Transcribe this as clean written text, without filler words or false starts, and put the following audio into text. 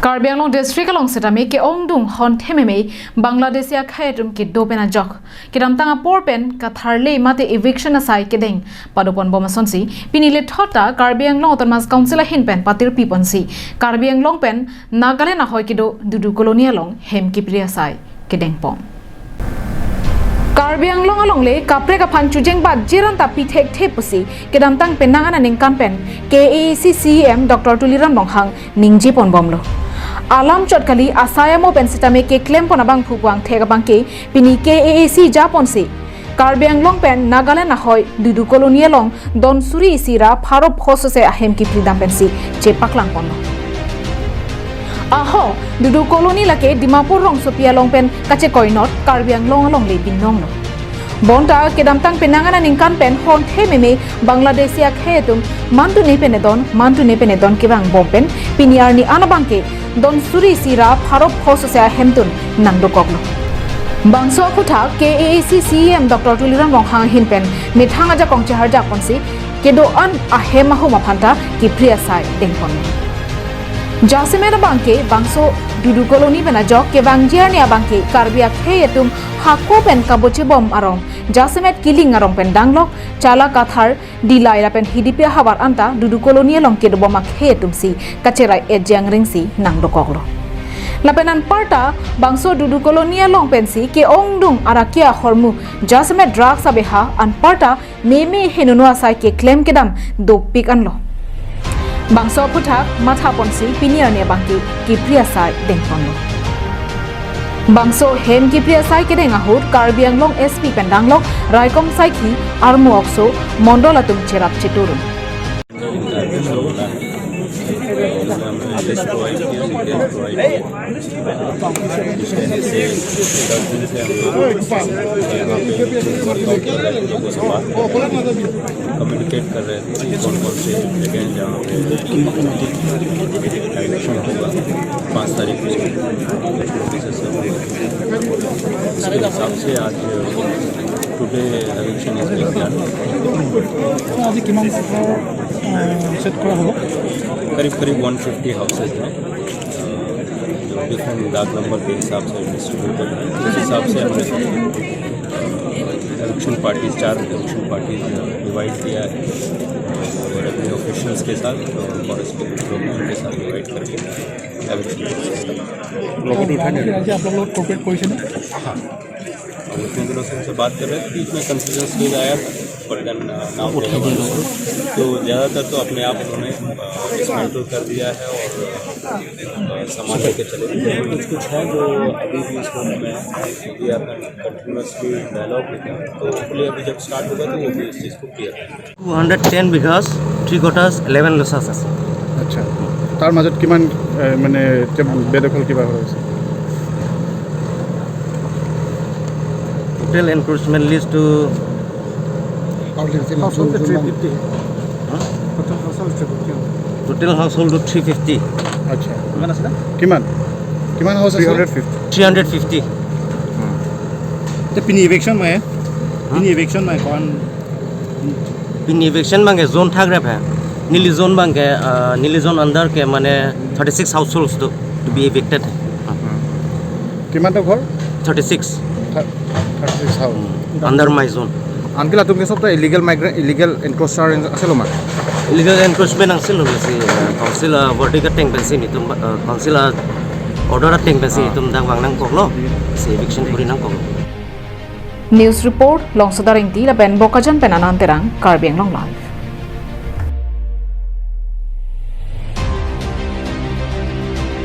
Karbi Anglong district along setame ke ongdung honthe meme Bangladeshi khaitum ke dopena jok kiram tanga porpen katharle mate eviction asai kedeng padopon bomasonsi pinile thota Karbi Anglong Autonomous Council hinpen patir piponsi Karbi Anglong pen Nagaland ahoi kedo Dudu Colony along hem kipriya sai kedeng pom Karbi Anglong alongle kapre ka phan chujeng ba jiran ta pithek thepusi kedam tang penangana ningkan pen KACCM Dr. Tuliram Longhang ningji pon bomlo alam chotkali asai mo pensitame ke claim ponabang phupang thega bangke pini KAAC japonsi Karbi Anglong pen Nagaland ahoi Dudu Colony along don suri sira pharop khosose ahem ki pridam pensi che paklang ponlo aho Dudu Colony lake Dimapur rong sopia long pen kache koinot Karbi Anglong along le binong no bonta kedam tang penangana ningkan pen honthe meme Bangladeshi khetum mantu ne penedon kibang bompen piniarni anabangke don suri sira pharop khosose hemtun nangdo koklo bangso khutha KAACCM Dr. Tuliram Longhang hinpen mithanga ja kongche harja konsi kedo an ahema homa phanta ki priya sai dengpon Jasimera bangke bangso Dudu Colony bena jok ke bangjiarni abangke Karbi khetum hakko pen kaboche bom arong Jasimet killing arong pen danglok chala kathar dilai pen hidipia habar anta Dudu Colony along kedo bom khetum si kacherai ejang ringsi nangdo koklo lapenan parta bangso Dudu Colony along pensi ke ongdung arakia hormu Jasimet drugs abeha an parta meme henunwa sai ke claim kedam dopik anlo bangso puthak matha ponsi piniar ne bangki kipriya sai dengponglo bangso hem kipriya sai kedeng ahur Karbi Anglong SP pendanglok raikom sai ki armu okso mondolatum cherap cheturun communicate कर रहे थे कौन कौन से जगह हैं जहाँ पे इलेक्शन होगा 5 तारीख को इसके हिसाब से आज today election is being done करीब 150 हाउसेज हैं जो डिफरेंट डाक नंबर के हिसाब से डिस्ट्रीब्यूटेड हैं उस हिसाब से हमने election parties 4 election parties divide किया है और अपने ऑफिशियल्स के साथ फॉरेस्ट के लोग उनके साथ डिवाइड करके आप लोग कॉर्पोरेट पोजीशन है हाँ हम उतने दिनों से उनसे बात कर रहे थे बीच में कंफ्यूजन स्टेज आया पर नाम तो ज़्यादातर तो अपने आप उन्होंने डिसमेंटल कर दिया है और सामान लेके चले गए कुछ है जो अभी भी इस फॉर्म में क्योंकि आपने कंटिन्यूसली डायलॉग लिखा तो उसके अभी जब स्टार्ट होगा तो वो भी इस चीज़ को क्लियर है 210 বিঘাস 3 quarters 11 লছাস আছে আচ্ছা তার মাজত কিমান মানে বেদখল কিবা হৈছে total encroachment list to total household 350 আচ্ছা কিমান আছে কিমান হাউস আছে 350 ते पिनी इवेक्शन में कौन पिनी इवेक्शन मांगे जोन थाग्रे है नीली जोन अंदर के माने 36 हाउसहोल्ड्स टू बी इवेक्टेड किमान तो घर 36 हाउस अंडर माय जोन आनके तुम के सब तो इलीगल एनक्रोचर আছে লো মা इलीगल एनक्रोचमेंट आंसिल होसी काउंसिल वर्टिकल टेंग पेंसी नि तुम काउंसिल ऑर्डर टेंग पेंसी तुम दांग वांगनां koklo से इविक्शन पुरी नां koklo News report long sodaring ti la ben bokajan penanan terang Karbi Anglong live